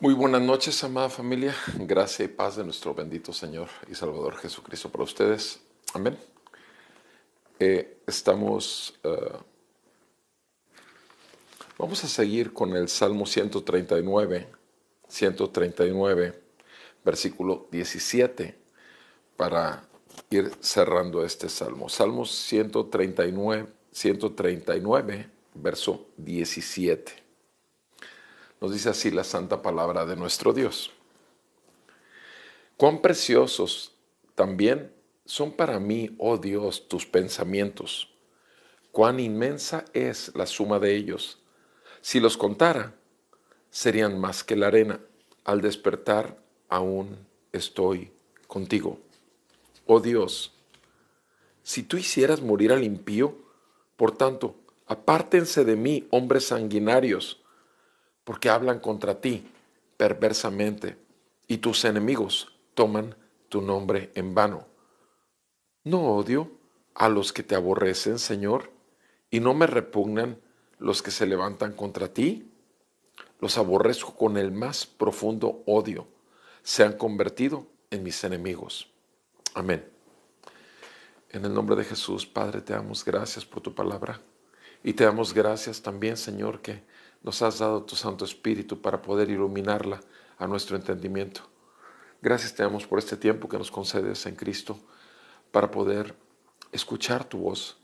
Muy buenas noches, amada familia. Gracia y paz de nuestro bendito Señor y Salvador Jesucristo para ustedes. Amén. Vamos a seguir con el Salmo 139, versículo 17, para ir cerrando este Salmo. Salmo 139, verso 17. Nos dice así la santa palabra de nuestro Dios. Cuán preciosos también son para mí, oh Dios, tus pensamientos. Cuán inmensa es la suma de ellos. Si los contara, serían más que la arena. Al despertar, aún estoy contigo. Oh Dios, si tú hicieras morir al impío, por tanto, apártense de mí, hombres sanguinarios, porque hablan contra ti perversamente, y tus enemigos toman tu nombre en vano. No odio a los que te aborrecen, Señor, y no me repugnan los que se levantan contra ti. Los aborrezco con el más profundo odio. Se han convertido en mis enemigos. Amén. En el nombre de Jesús, Padre, te damos gracias por tu palabra. Y te damos gracias también, Señor, que nos has dado tu Santo Espíritu para poder iluminarla a nuestro entendimiento. Gracias te damos por este tiempo que nos concedes en Cristo para poder escuchar tu voz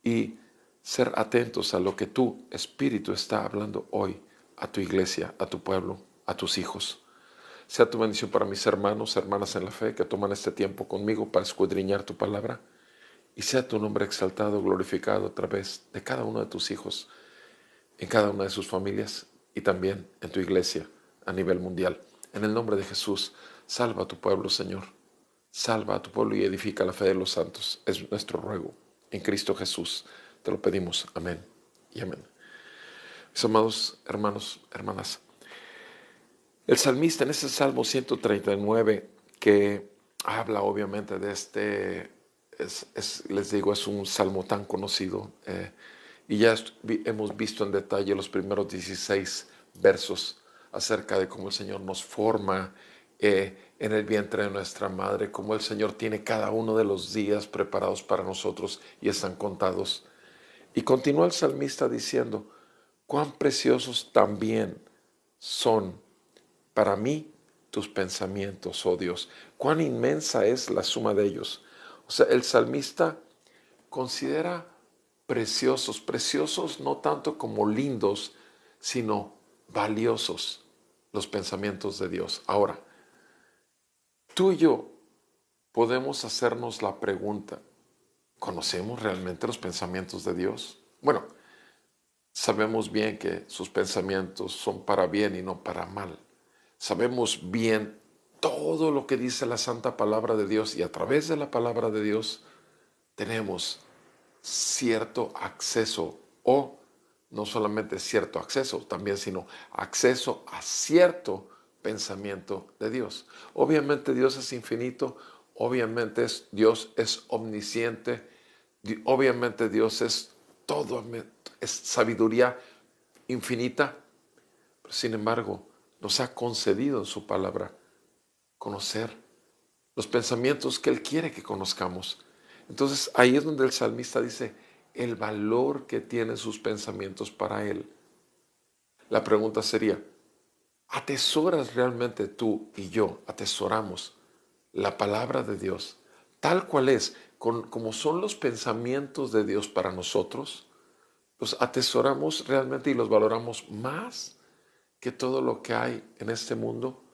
y ser atentos a lo que tu Espíritu está hablando hoy a tu iglesia, a tu pueblo, a tus hijos. Sea tu bendición para mis hermanos, hermanas en la fe que toman este tiempo conmigo para escudriñar tu palabra, y sea tu nombre exaltado, glorificado a través de cada uno de tus hijos, en cada una de sus familias y también en tu iglesia a nivel mundial. En el nombre de Jesús, salva a tu pueblo, Señor. Salva a tu pueblo y edifica la fe de los santos. Es nuestro ruego. En Cristo Jesús te lo pedimos. Amén y amén. Mis amados hermanos, hermanas, el salmista en ese Salmo 139 que habla obviamente de les digo, es un salmo tan conocido y ya hemos visto en detalle los primeros 16 versos acerca de cómo el Señor nos forma en el vientre de nuestra madre, cómo el Señor tiene cada uno de los días preparados para nosotros y están contados. Y continúa el salmista diciendo, cuán preciosos también son para mí tus pensamientos, oh Dios, cuán inmensa es la suma de ellos. O sea, el salmista considera preciosos no tanto como lindos, sino valiosos los pensamientos de Dios. Ahora, tú y yo podemos hacernos la pregunta, ¿conocemos realmente los pensamientos de Dios? Bueno, sabemos bien que sus pensamientos son para bien y no para mal. Sabemos bien todo lo que dice la santa palabra de Dios y a través de la palabra de Dios tenemos cierto acceso o no solamente cierto acceso también, sino acceso a cierto pensamiento de Dios. Obviamente Dios es infinito, obviamente Dios es omnisciente, obviamente Dios es todo, es sabiduría infinita, pero sin embargo nos ha concedido en su palabra conocer los pensamientos que Él quiere que conozcamos. Entonces ahí es donde el salmista dice el valor que tienen sus pensamientos para Él. La pregunta sería, ¿atesoras realmente tú y yo, atesoramos la palabra de Dios tal cual es, como son los pensamientos de Dios para nosotros? ¿Los atesoramos realmente y los valoramos más que todo lo que hay en este mundo?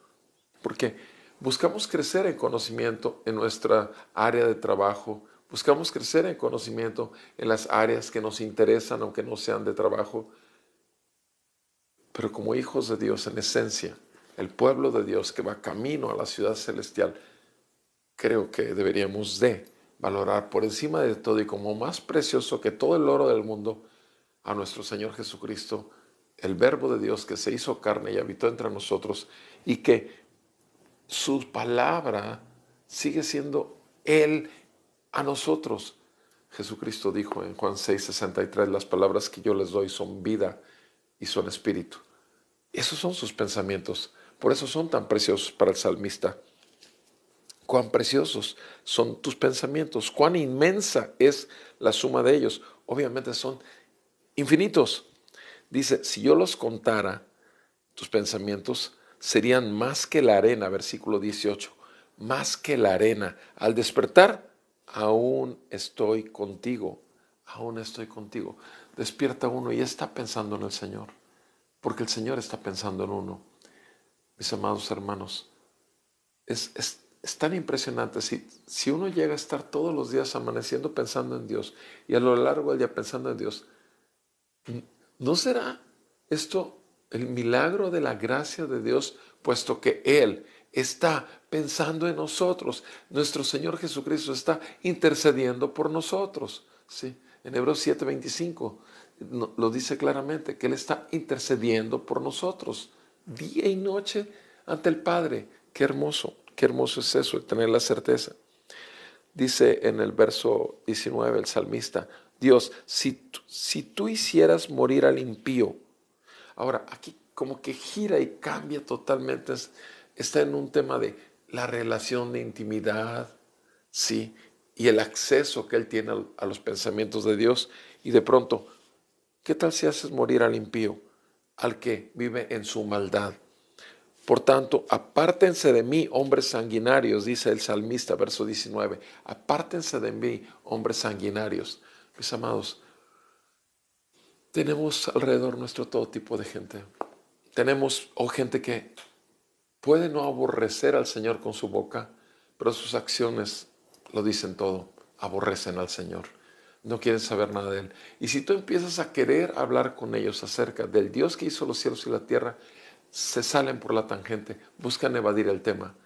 Porque buscamos crecer en conocimiento en nuestra área de trabajo, buscamos crecer en conocimiento en las áreas que nos interesan, aunque no sean de trabajo, pero como hijos de Dios en esencia, el pueblo de Dios que va camino a la ciudad celestial, creo que deberíamos de valorar por encima de todo y como más precioso que todo el oro del mundo a nuestro Señor Jesucristo, el Verbo de Dios que se hizo carne y habitó entre nosotros y que su palabra sigue siendo Él a nosotros. Jesucristo dijo en Juan 6:63, las palabras que yo les doy son vida y son espíritu. Esos son sus pensamientos Por eso son tan preciosos para el salmista. Cuán preciosos son tus pensamientos, cuán inmensa es la suma de ellos. Obviamente son infinitos. Dice, si yo los contara, tus pensamientos serían más que la arena, versículo 18, más que la arena. Al despertar, aún estoy contigo, aún estoy contigo. Despierta uno y está pensando en el Señor, porque el Señor está pensando en uno. Mis amados hermanos, es tan impresionante. Si uno llega a estar todos los días amaneciendo pensando en Dios y a lo largo del día pensando en Dios, ¿no será esto el milagro de la gracia de Dios, puesto que Él está pensando en nosotros? Nuestro Señor Jesucristo está intercediendo por nosotros. ¿Sí? En Hebreos 7:25 lo dice claramente, que Él está intercediendo por nosotros día y noche ante el Padre. Qué hermoso es eso, tener la certeza. Dice en el verso 19 el salmista, Dios, si tú hicieras morir al impío. Ahora, aquí como que gira y cambia totalmente. Está en un tema de la relación de intimidad, ¿sí? Y el acceso que él tiene a los pensamientos de Dios. Y de pronto, ¿qué tal si haces morir al impío? Al que vive en su maldad. Por tanto, apártense de mí, hombres sanguinarios, dice el salmista, verso 19. Apártense de mí, hombres sanguinarios. Mis amados, tenemos alrededor nuestro todo tipo de gente. Tenemos gente que puede no aborrecer al Señor con su boca, pero sus acciones lo dicen todo. Aborrecen al Señor. No quieren saber nada de Él. Y si tú empiezas a querer hablar con ellos acerca del Dios que hizo los cielos y la tierra, se salen por la tangente, buscan evadir el tema.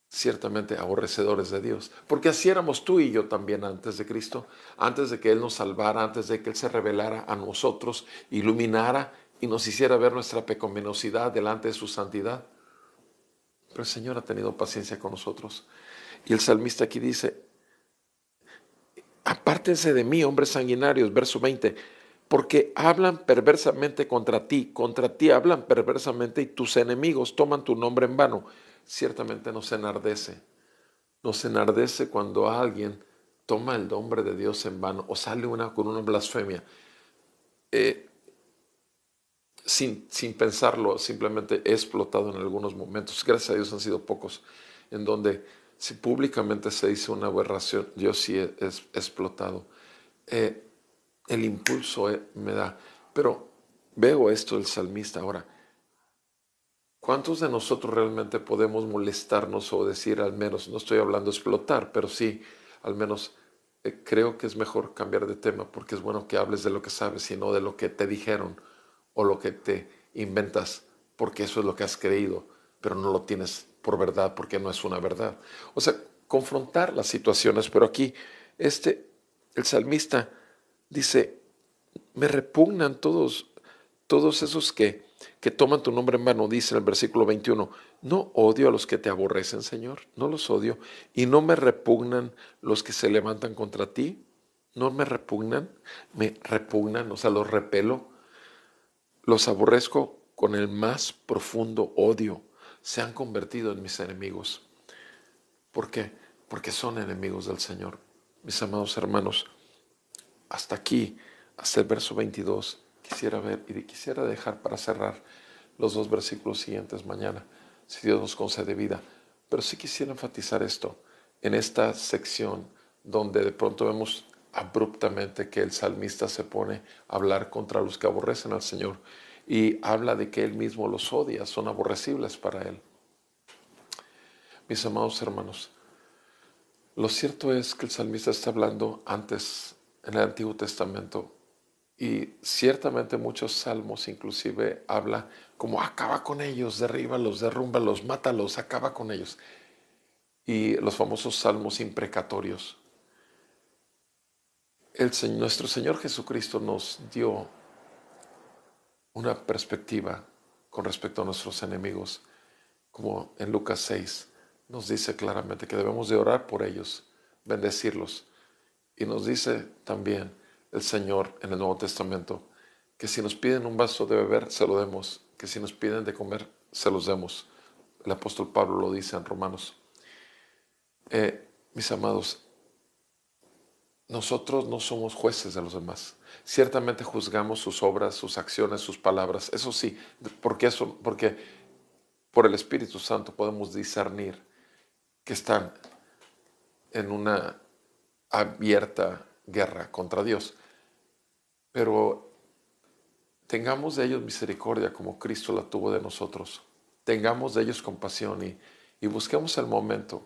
Ciertamente aborrecedores de Dios. Porque así éramos tú y yo también antes de Cristo, antes de que Él nos salvara, antes de que Él se revelara a nosotros, iluminara y nos hiciera ver nuestra pecaminosidad delante de su santidad. Pero el Señor ha tenido paciencia con nosotros. Y el salmista aquí dice, apártense de mí, hombres sanguinarios, verso 20, porque hablan perversamente contra ti hablan perversamente y tus enemigos toman tu nombre en vano. Ciertamente nos enardece cuando alguien toma el nombre de Dios en vano o sale con una blasfemia. Sin pensarlo, simplemente he explotado en algunos momentos. Gracias a Dios han sido pocos, en donde si públicamente se dice una aberración, yo sí he explotado. El impulso me da. Pero veo esto del salmista ahora. ¿Cuántos de nosotros realmente podemos molestarnos o decir, al menos, no estoy hablando de explotar, pero sí, al menos creo que es mejor cambiar de tema, porque es bueno que hables de lo que sabes y no de lo que te dijeron o lo que te inventas, porque eso es lo que has creído, pero no lo tienes por verdad, porque no es una verdad. O sea, confrontar las situaciones, pero aquí el salmista dice, me repugnan todos esos que toman tu nombre en vano, dice en el versículo 21, no odio a los que te aborrecen, Señor, no los odio, y no me repugnan los que se levantan contra ti, no me repugnan, o sea, los repelo, los aborrezco con el más profundo odio, se han convertido en mis enemigos. ¿Por qué? Porque son enemigos del Señor. Mis amados hermanos, hasta aquí, hasta el verso 22, quisiera ver y quisiera dejar para cerrar los dos versículos siguientes mañana, si Dios nos concede vida. Pero sí quisiera enfatizar esto, en esta sección donde de pronto vemos abruptamente que el salmista se pone a hablar contra los que aborrecen al Señor y habla de que Él mismo los odia, son aborrecibles para Él. Mis amados hermanos, lo cierto es que el salmista está hablando antes en el Antiguo Testamento y ciertamente muchos salmos inclusive habla como acaba con ellos, derríbalos, derrúmbalos, mátalos, acaba con ellos. Y los famosos salmos imprecatorios. Nuestro Señor Jesucristo nos dio una perspectiva con respecto a nuestros enemigos, como en Lucas 6 nos dice claramente que debemos de orar por ellos, bendecirlos. Y nos dice también el Señor en el Nuevo Testamento que si nos piden un vaso de beber, se lo demos, que si nos piden de comer, se los demos. El apóstol Pablo lo dice en Romanos. Mis amados, nosotros no somos jueces de los demás. Ciertamente juzgamos sus obras, sus acciones, sus palabras. Eso sí, porque por el Espíritu Santo podemos discernir que están en una abierta guerra contra Dios. Pero tengamos de ellos misericordia como Cristo la tuvo de nosotros. Tengamos de ellos compasión y busquemos el momento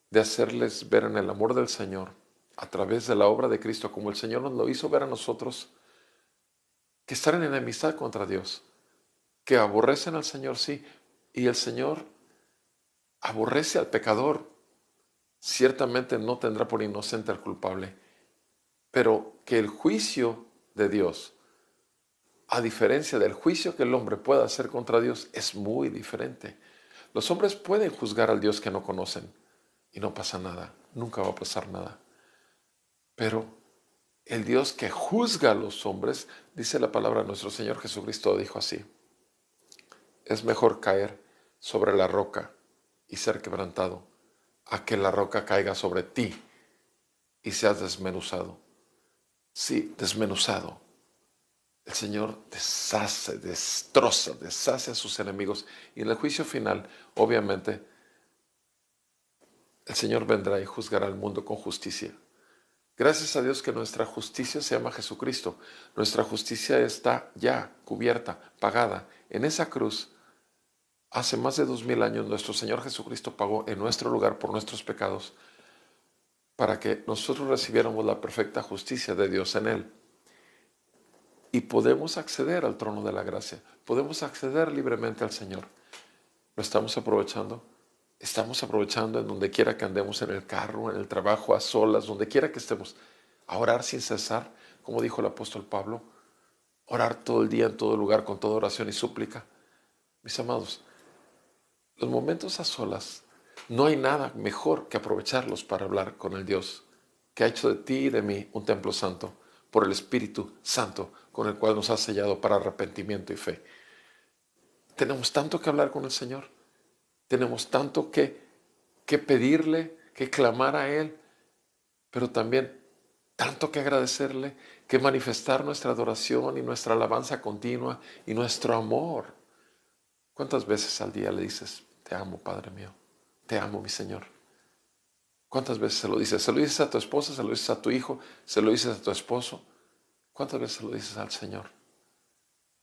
de hacerles ver en el amor del Señor a través de la obra de Cristo, como el Señor nos lo hizo ver a nosotros, que están en enemistad contra Dios, que aborrecen al Señor, sí, y el Señor aborrece al pecador. Ciertamente no tendrá por inocente al culpable, pero que el juicio de Dios, a diferencia del juicio que el hombre pueda hacer contra Dios, es muy diferente. Los hombres pueden juzgar al Dios que no conocen y no pasa nada, nunca va a pasar nada. Pero el Dios que juzga a los hombres, dice la palabra, nuestro Señor Jesucristo dijo así: es mejor caer sobre la roca y ser quebrantado, a que la roca caiga sobre ti y seas desmenuzado. Sí, desmenuzado. El Señor deshace, destroza, deshace a sus enemigos. Y en el juicio final, obviamente, el Señor vendrá y juzgará al mundo con justicia. Gracias a Dios que nuestra justicia se llama Jesucristo. Nuestra justicia está ya cubierta, pagada. En esa cruz, hace más de 2000 años, nuestro Señor Jesucristo pagó en nuestro lugar por nuestros pecados para que nosotros recibiéramos la perfecta justicia de Dios en Él. Y podemos acceder al trono de la gracia. Podemos acceder libremente al Señor. ¿Lo estamos aprovechando? Estamos aprovechando en donde quiera que andemos, en el carro, en el trabajo, a solas, donde quiera que estemos, a orar sin cesar, como dijo el apóstol Pablo, orar todo el día, en todo lugar, con toda oración y súplica. Mis amados, los momentos a solas, no hay nada mejor que aprovecharlos para hablar con el Dios que ha hecho de ti y de mí un templo santo, por el Espíritu Santo, con el cual nos ha sellado para arrepentimiento y fe. Tenemos tanto que hablar con el Señor. Tenemos tanto que pedirle, que clamar a Él, pero también tanto que agradecerle, que manifestar nuestra adoración y nuestra alabanza continua y nuestro amor. ¿Cuántas veces al día le dices: te amo, Padre mío, te amo, mi Señor? ¿Cuántas veces se lo dices? ¿Se lo dices a tu esposa? ¿Se lo dices a tu hijo? ¿Se lo dices a tu esposo? ¿Cuántas veces se lo dices al Señor?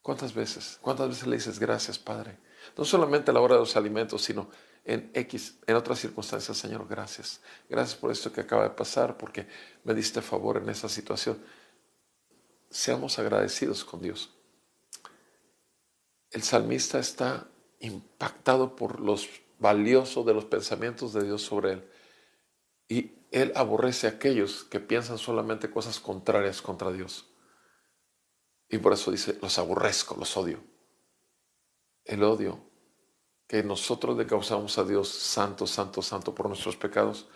¿Cuántas veces? ¿Cuántas veces le dices: gracias, Padre? No solamente a la hora de los alimentos, sino en otras circunstancias. Señor, gracias. Gracias por esto que acaba de pasar, porque me diste favor en esa situación. Seamos agradecidos con Dios. El salmista está impactado por los valiosos de los pensamientos de Dios sobre él. Y él aborrece a aquellos que piensan solamente cosas contrarias contra Dios. Y por eso dice: los aborrezco, los odio. El odio que nosotros le causamos a Dios, santo, santo, santo, por nuestros pecados,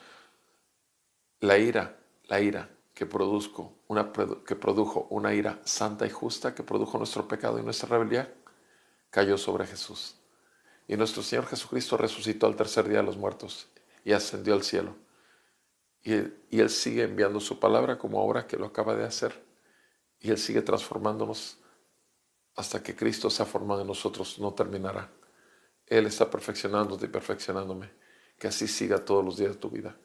la ira que produjo una ira santa y justa, que produjo nuestro pecado y nuestra rebelión, cayó sobre Jesús. Y nuestro Señor Jesucristo resucitó al tercer día de los muertos y ascendió al cielo. Y Él sigue enviando su palabra como ahora que lo acaba de hacer. Y Él sigue transformándonos hasta que Cristo se ha formado en nosotros. No terminará. Él está perfeccionándote y perfeccionándome. Que así siga todos los días de tu vida.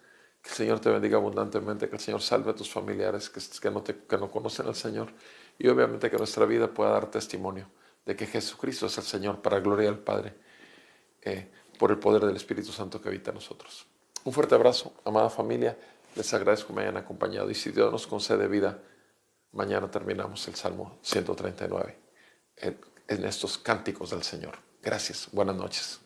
Que el Señor te bendiga abundantemente. Que el Señor salve a tus familiares que no conocen al Señor. Y obviamente que nuestra vida pueda dar testimonio de que Jesucristo es el Señor, para gloria al Padre, por el poder del Espíritu Santo que habita en nosotros. Un fuerte abrazo, amada familia. Les agradezco que me hayan acompañado. Y si Dios nos concede vida, mañana terminamos el Salmo 139 en estos cánticos del Señor. Gracias. Buenas noches.